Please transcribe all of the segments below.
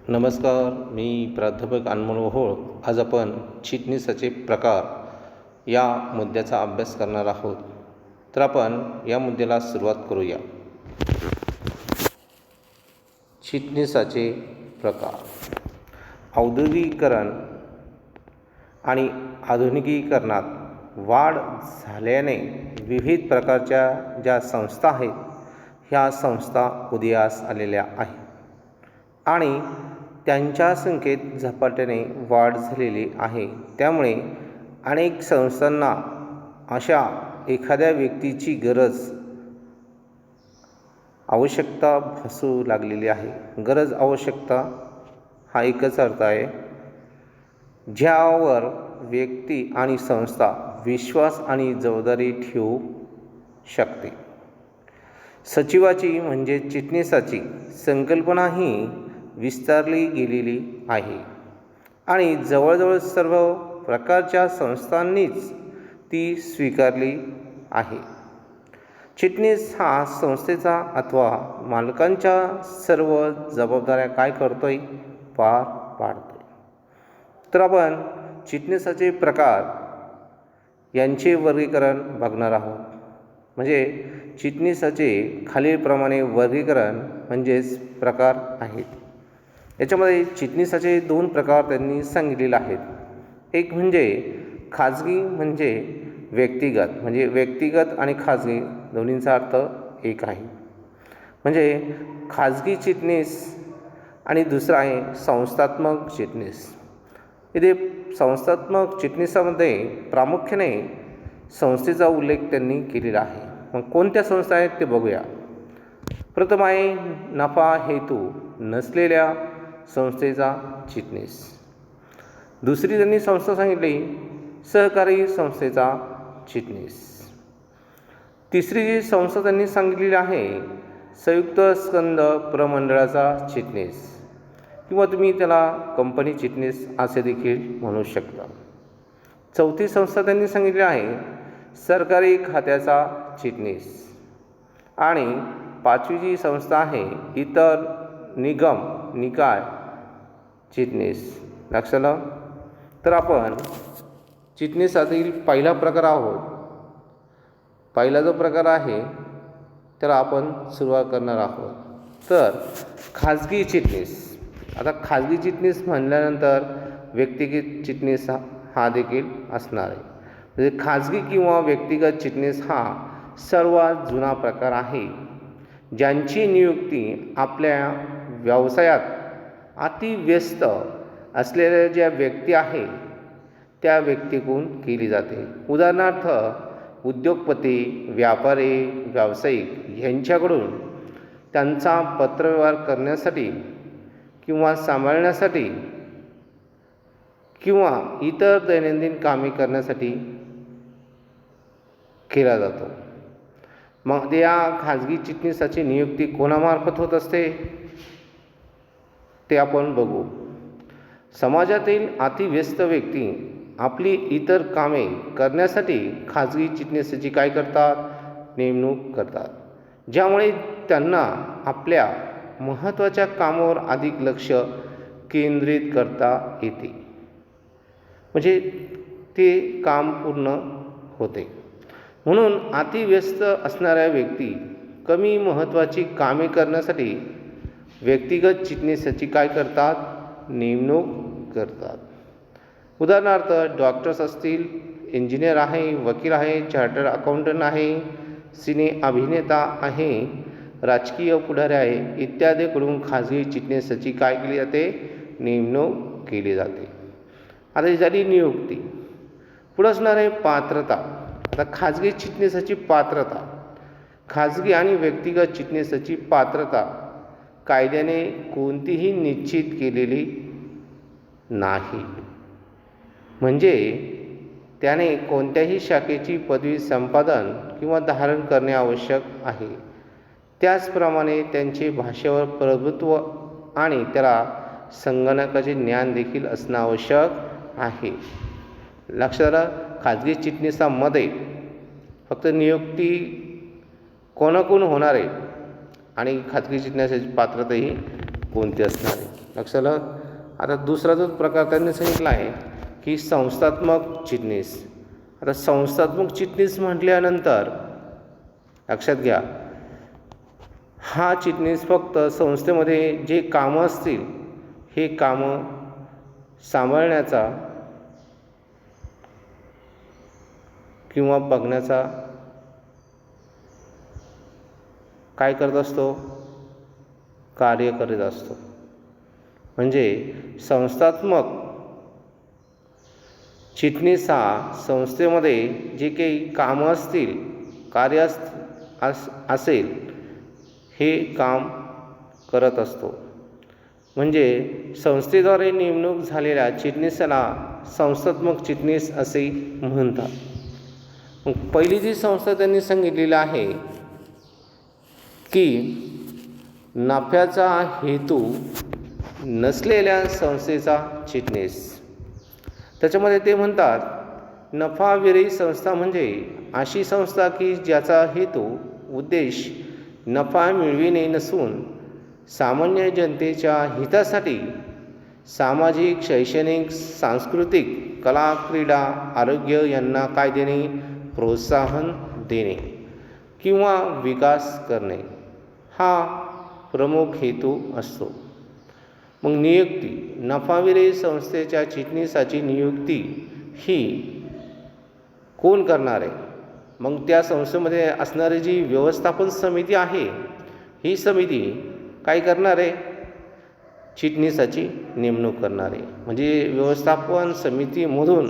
नमस्कार, मी प्राध्यापक अनमोल ओहोळ. आज आपण चिटणीसाचे प्रकार या मुद्द्याचा अभ्यास करणार आहोत. तर आपण या मुद्द्याला सुरुवात करूया. चिटणीसाचे प्रकार. औद्योगिकीकरण आणि आधुनिकीकरणात वाढ झाल्याने विविध प्रकारच्या ज्या संस्था आहेत ह्या संस्था उदयास आलेल्या आहेत आणि त्यांच्या संख्येत झपाट्याने वाढ झालेली आहे. त्यामुळे अनेक संस्थांना अशा एखाद्या व्यक्तीची आवश्यकता भासू लागलेली आहे. आवश्यकता हा एकच अर्थ आहे, ज्यावर व्यक्ती आणि संस्था विश्वास आणि जबाबदारी ठेवू शकते. सचिवाची म्हणजे चिटणीसाची संकल्पनाही विस्तारली गेलेली आहे आणि जवळजवळ सर्व प्रकारच्या संस्थांनीच ती स्वीकारली आहे. चिटणीस हा संस्थेचा अथवा मालकांच्या सर्व जबाबदाऱ्या काय करतोय, पार पाडतोय. तर आपण चिटणीसाचे प्रकार यांचे वर्गीकरण बघणार आहोत. म्हणजे चिटणीसाचे खालीलप्रमाणे वर्गीकरण म्हणजेच प्रकार आहेत. याच्यामध्ये चिटणीसाचे 2 प्रकार त्यांनी सांगितलेले आहेत. एक म्हणजे खाजगी म्हणजे व्यक्तिगत, म्हणजे व्यक्तिगत आणि खाजगी दोन्हींचा अर्थ एक आहे. म्हणजे खाजगी चिटणीस आणि दुसरा आहे संस्थात्मक चिटणीस. इथे संस्थात्मक चिटणीसामध्ये प्रामुख्याने संस्थेचा उल्लेख त्यांनी केलेला आहे. मग कोणत्या संस्था आहेत ते बघूया. प्रथम आहे नफा हेतू नसलेल्या संस्थेचा चिटणीस. दुसरी त्यांनी संस्था सांगितली सहकारी संस्थेचा चिटणीस. तिसरी जी संस्था त्यांनी सांगितलेली आहे संयुक्त स्कंद प्रमंडळाचा चिटणीस किंवा तुम्ही त्याला कंपनी चिटणीस असे देखील म्हणू शकता. चौथी संस्था त्यांनी सांगितली आहे सरकारी खात्याचा चिटणीस. आणि 5वी जी संस्था आहे इतर निगम निकाय चिटणीस. लक्षात आलं. तर आपण चिटणीसातील पहिला प्रकार आहोत. पहिला जो प्रकार आहे त्याला आपण सुरुवात करणार आहोत. तर खाजगी चिटणीस. आता खाजगी चिटणीस म्हणल्यानंतर व्यक्तिगत चिटणीस हा देखील असणार आहे. म्हणजे खाजगी किंवा व्यक्तिगत चिटणीस हा सर्वात जुना प्रकार आहे, ज्यांची नियुक्ती आपल्या व्यवसायात अतिव्यस्त असलेल्या ज्या व्यक्ती आहेत त्या व्यक्तीकडून केली जाते. उदाहरणार्थ उद्योगपती, व्यापारी, व्यावसायिक यांच्याकडून त्यांचा पत्रव्यवहार करण्यासाठी किंवा सांभाळण्यासाठी किंवा इतर दैनंदिन कामे करण्यासाठी केला जातो. मग या खाजगी चिटणीसाची नियुक्ती कोणामार्फत होत असते ते आपण बघू. समाजातील अतिव्यस्त व्यक्ती आपली इतर कामे करण्यासाठी खाजगी चिटणीसाची काय करतात, नेमणूक करतात, ज्यामुळे त्यांना आपल्या महत्त्वाच्या कामावर अधिक लक्ष केंद्रित करता येते. म्हणजे ते काम पूर्ण होते. म्हणून अतिव्यस्त असणाऱ्या व्यक्ती कमी महत्त्वाची कामे करण्यासाठी व्यक्तिगत चिटणीसाची काय करतात, नेमणूक करतात. उदाहरणार्थ डॉक्टर्स असतील, इंजिनियर आहे, वकील आहे, चार्टर्ड अकाउंटंट आहे, सिने अभिनेता आहे, राजकीय पुढारी आहे इत्यादीकडून खाजगी चिटणीसाची काय केली जाते, नेमणूक केली जाते. आता ही झाली नियुक्ती. पुढे असणार आहे पात्रता. आता खाजगी चिटणीसाची पात्रता. खाजगी आणि व्यक्तिगत चिटणीसाची पात्रता कायद्याने कोणतीही निश्चित केलेली नाही. म्हणजे त्याने कोणत्याही शाखेची पदवी संपादन किंवा धारण करणे आवश्यक आहे. त्याचप्रमाणे त्यांचे भाषेवर प्रभुत्व आणि त्याला संगणकाचे ज्ञान देखील असणं आवश्यक आहे. लक्षात आलं. खाजगी चिटणीसामध्ये फक्त नियुक्ती कोणाकडून होणार आहे आणि खाजगी चिटणीसाची पात्रताही कोणती असणार आहे. लक्षात आलं. आता दुसरा जो प्रकार त्यांनी सांगितला आहे की संस्थात्मक चिटणीस. आता संस्थात्मक चिटणीस म्हटल्यानंतर लक्षात घ्या, हा चिटणीस फक्त संस्थेमध्ये जे कामं असतील हे कामं सांभाळण्याचा किंवा बघण्याचा काय करत असतो, कार्य करीत असतो. म्हणजे संस्थात्मक चिटणीस हा संस्थेमध्ये जे काही कामं असतील, कार्य असेल हे काम करत असतो. म्हणजे संस्थेद्वारे नेमणूक झालेल्या चिटणीसाला संस्थात्मक चिटणीस असे म्हणतात. मग पहिली जी संस्था त्यांनी सांगितलेली आहे की नफ्याचा हेतू नसलेल्या संस्थेचा चिटणीस. त्याच्यामध्ये ते म्हणतात नफाविरहित संस्था म्हणजे अशी संस्था की ज्याचा हेतू उद्देश नफा मिळविणे नसून सामान्य जनतेच्या हितासाठी सामाजिक, शैक्षणिक, सांस्कृतिक, कला, क्रीडा, आरोग्य यांना कायद्याने प्रोत्साहन देणे किंवा विकास करणे हा प्रमुख हेतू असतो. मग नियुक्ती, नफाविरहित संस्थेच्या चिटणीसाची नियुक्ती ही कोण करणार आहे? मग त्या संस्थेमध्ये असणारी जी व्यवस्थापन समिती आहे ही समिती काय करणार आहे? चिटणीसाची नेमणूक करणार आहे. म्हणजे व्यवस्थापन समितीमधून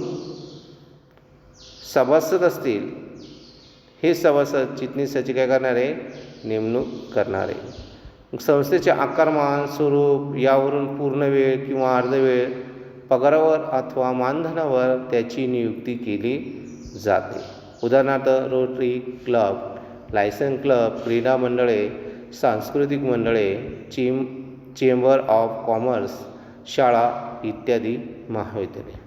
सभासद असतील, हे सभासद चिटणीसाची काय करणार आहे? नेमणूक करणार आहे. संस्थेचे आकारमान, स्वरूप यावरून पूर्णवेळ किंवा अर्धवेळ पगारावर अथवा मानधनावर त्याची नियुक्ती केली जाते. उदाहरणार्थ रोटरी क्लब, लायसन क्लब, क्रीडा मंडळे, सांस्कृतिक मंडळे, चेंबर ऑफ कॉमर्स, शाळा इत्यादी महाविद्यालये.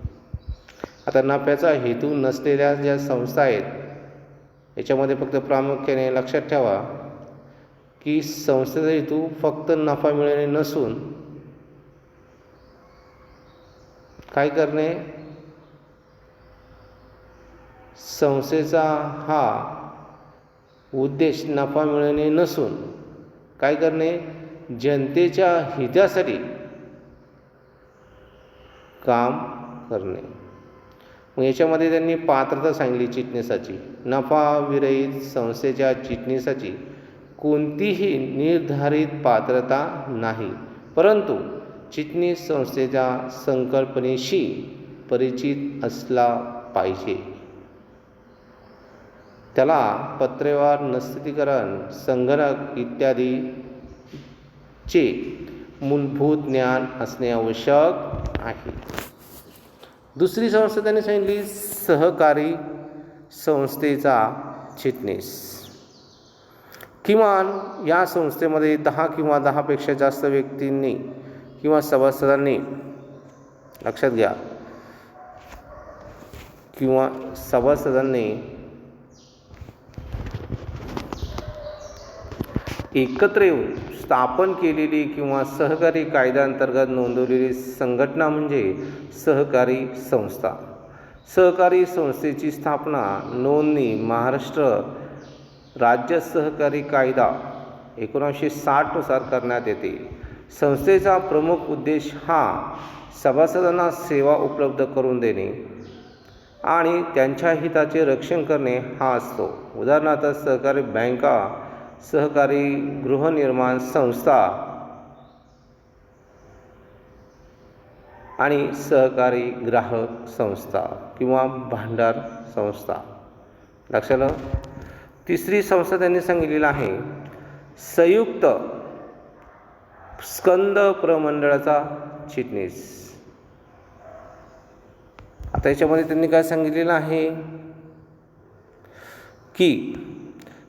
आता नफ्याचा हेतू नसलेल्या ज्या संस्था आहेत याच्यामध्ये फक्त प्रामुख्याने लक्षात ठेवा की संस्थेचा हेतू फक्त नफा मिळवणे नसून काय करणे, संस्थेचा हा उद्देश नफा मिळवणे नसून काय करणे, जनतेच्या हितासाठी काम करणे. मग याच्यामध्ये त्यांनी पात्रता सांगितली चिटणीसाची. नफाविरहित संस्थेच्या चिटणीसाची कोणतीही निर्धारित पात्रता नाही, परंतु चिटणीस संस्थेच्या संकल्पनेशी परिचित असला पाहिजे. त्याला पत्रव्यवहार, नस्तीकरण, संगणक इत्यादीचे मूलभूत ज्ञान असणे आवश्यक आहे. दुसरी संस्था त्यांनी सांगितली सहकारी संस्थेचा चिटणीस. किमान या संस्थेमध्ये 10 किंवा 10 पेक्षा जास्त व्यक्तींनी किंवा सभासदांनी, लक्षात घ्या, किंवा सभासदांनी एकत्र येऊन स्थापन केलेली किंवा सहकारी कायद्याअंतर्गत नोंदवलेली संघटना म्हणजे सहकारी संस्था. सहकारी संस्थेची स्थापना, नोंदणी महाराष्ट्र राज्य सहकारी कायदा 1960 नुसार करण्यात येते. संस्थेचा प्रमुख उद्देश हा सभासदांना सेवा उपलब्ध करून देणे आणि त्यांच्या हिताचे रक्षण करणे हा असतो. उदाहरणार्थ सहकारी बँका, सहकारी गृहनिर्माण संस्था आणि सहकारी ग्राहक संस्था किंवा भांडार संस्था. लक्षात आलं. तिसरी संस्था त्यांनी सांगितलेली आहे संयुक्त स्कंद प्रमंडळाचा चिटणीस. आता याच्यामध्ये त्यांनी काय सांगितलेलं आहे की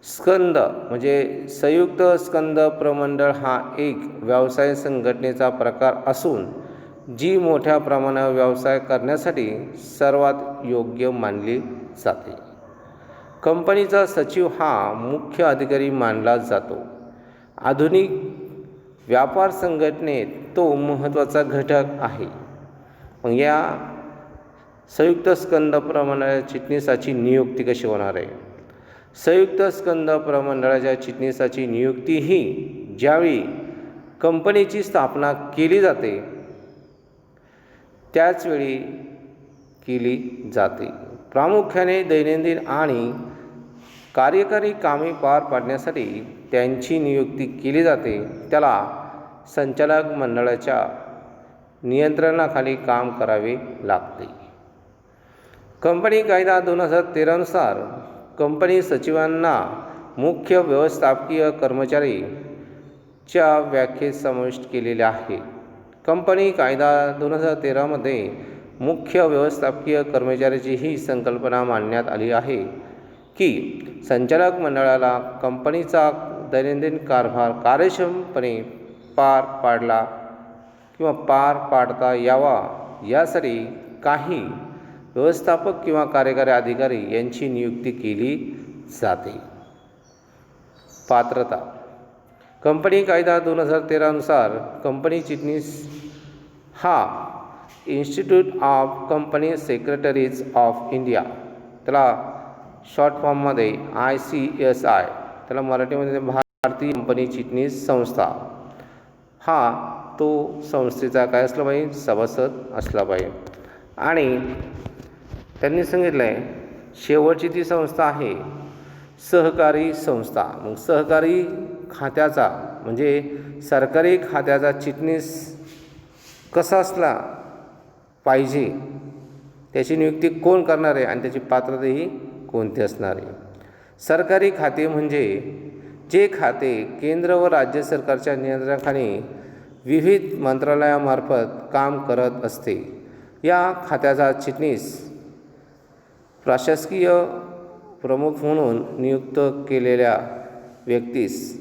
स्कंद म्हणजे संयुक्त स्कंद प्रमंडळ हा एक व्यवसाय संघटनेचा प्रकार असून जी मोठ्या प्रमाणावर व्यवसाय करण्यासाठी सर्वात योग्य मानली जाते. कंपनीचा सचिव हा मुख्य अधिकारी मानला जातो. आधुनिक व्यापार संघटनेत तो महत्त्वाचा घटक आहे. मग या संयुक्त स्कंद प्रमंडळाच्या चिटणीसाची नियुक्ती कशी होणार आहे? संयुक्त स्कंद प्रमंडळाच्या चिटणीसाची नियुक्ती ही ज्यावेळी कंपनीची स्थापना केली जाते त्याचवेळी केली जाते. प्रामुख्याने दैनंदिन आणि कार्यकारी कामे पार पाडण्यासाठी त्यांची नियुक्ती केली जाते. त्याला संचालक मंडळाच्या नियंत्रणाखाली काम करावे लागते. कंपनी कायदा 2013 नुसार कंपनी सचिवांना मुख्य व्यवस्थापकीय कर्मचारी च्या व्याख्येत समाविष्ट केलेले आहे. कंपनी कायदा 2013 मध्ये मुख्य व्यवस्थापकीय कर्मचाऱ्याची ही संकल्पना मांडण्यात आली आहे की संचालक मंडळाला कंपनीचा दैनंदिन कारभार कार्यक्षमपणे पार पाडता यावा यासाठी काही व्यवस्थापक किंवा कार्यकारी अधिकारी यांची नियुक्ती केली जाते. पात्रता. कंपनी कायदा 2013 नुसार कंपनी चिटणीस हा institute of company secretaries of India, त्याला शॉर्ट फॉर्ममध्ये ICSI, त्याला मराठीमध्ये भारतीय कंपनी चिटणीस संस्था, हा तो संस्थेचा काय असला पाहिजे? सभासद असला पाहिजे. आणि त्यांनी सांगितलं आहे शेवटची ती संस्था आहे सहकारी संस्था. मग सहकारी खात्याचा म्हणजे सरकारी खात्याचा चिटणीस कसा असला पाहिजे, त्याची नियुक्ती कोण करणार आहे आणि त्याची पात्रता ही कोणती असणार आहे? सरकारी खाते म्हणजे जे खाते केंद्र व राज्य सरकारच्या नियंत्रणाखाली विविध मंत्रालयामार्फत काम करत असते. या खात्याचा चिटणीस प्रशासकीय प्रमुख म्हणून नियुक्त केलेल्या व्यक्तीस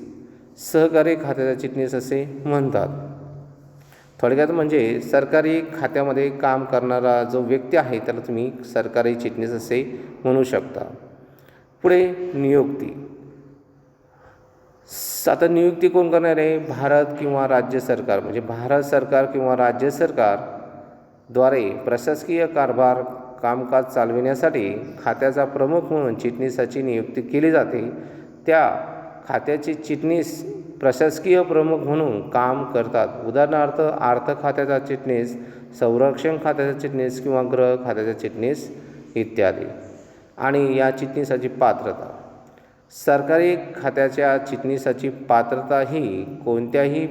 सहकारी खात्याचा चिटणीस असे म्हणतात. थोडक्यात म्हणजे सरकारी खात्यामध्ये काम करणारा जो व्यक्ती आहे त्याला तुम्ही सरकारी चिटणीस असे म्हणू शकता. पुढे नियुक्ती. आता नियुक्ती कोण करणार आहे? भारत किंवा राज्य सरकार, म्हणजे भारत सरकार किंवा राज्य सरकारद्वारे प्रशासकीय कारभार कामकाज चालविण्यासाठी खात्याचा प्रमुख म्हणून चिटणीसाची नियुक्ती केली जाते. त्या खात्याचे चिटणीस प्रशासकीय प्रमुख म्हणून काम करतात. उदाहरणार्थ अर्थ खात्याचा चिटणीस, संरक्षण खात्याचा चिटणीस किंवा गृह खात्याचा चिटणीस इत्यादी. आणि या चिटणीसाची पात्रता. सरकारी खात्याच्या चिटणीसाची पात्रता ही कोणत्याही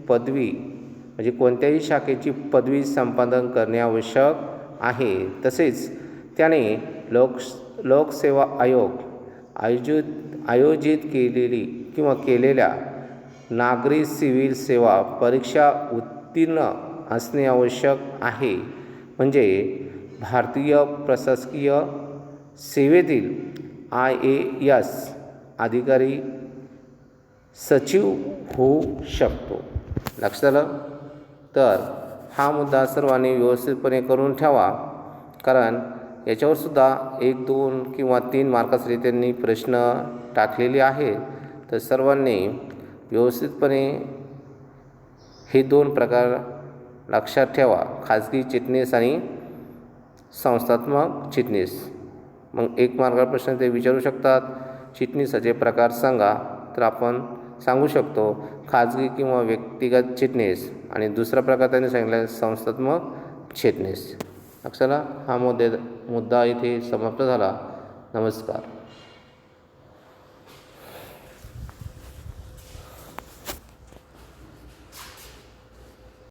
पदवी म्हणजे कोणत्याही शाखेची पदवी संपादन करणे आवश्यक आहे. तसेच त्याने लोकसेवा आयोग आयोजित केलेली किंवा केलेल्या नागरी सिव्हिल सेवा परीक्षा उत्तीर्ण असणे आवश्यक आहे. म्हणजे भारतीय प्रशासकीय सेवेतील IAS अधिकारी सचिव होऊ शकतो. लक्षात आलं? तर हा मुद्दा सर्वांनी व्यवस्थितपणे करून ठेवा, कारण याच्यावर सुद्धा 1, 2 किंवा 3 मार्कासाठी त्यांनी प्रश्न टाकलेले आहे. तर सर्वांनी व्यवस्थितपणे हे 2 प्रकार लक्षात ठेवा, खाजगी चिटणीस आणि संस्थात्मक चिटणीस. मग 1 मार्काचा प्रश्न ते विचारू शकतात, चिटणीसाचे प्रकार सांगा, तर आपण सांगू शकतो खाजगी किंवा व्यक्तिगत चिटणीस, आणि दुसरा प्रकार त्यांनी सांगितला संस्थात्मक चिटणीस. लक्षात आला? हा मुद्दा इथे समाप्त झाला. नमस्कार.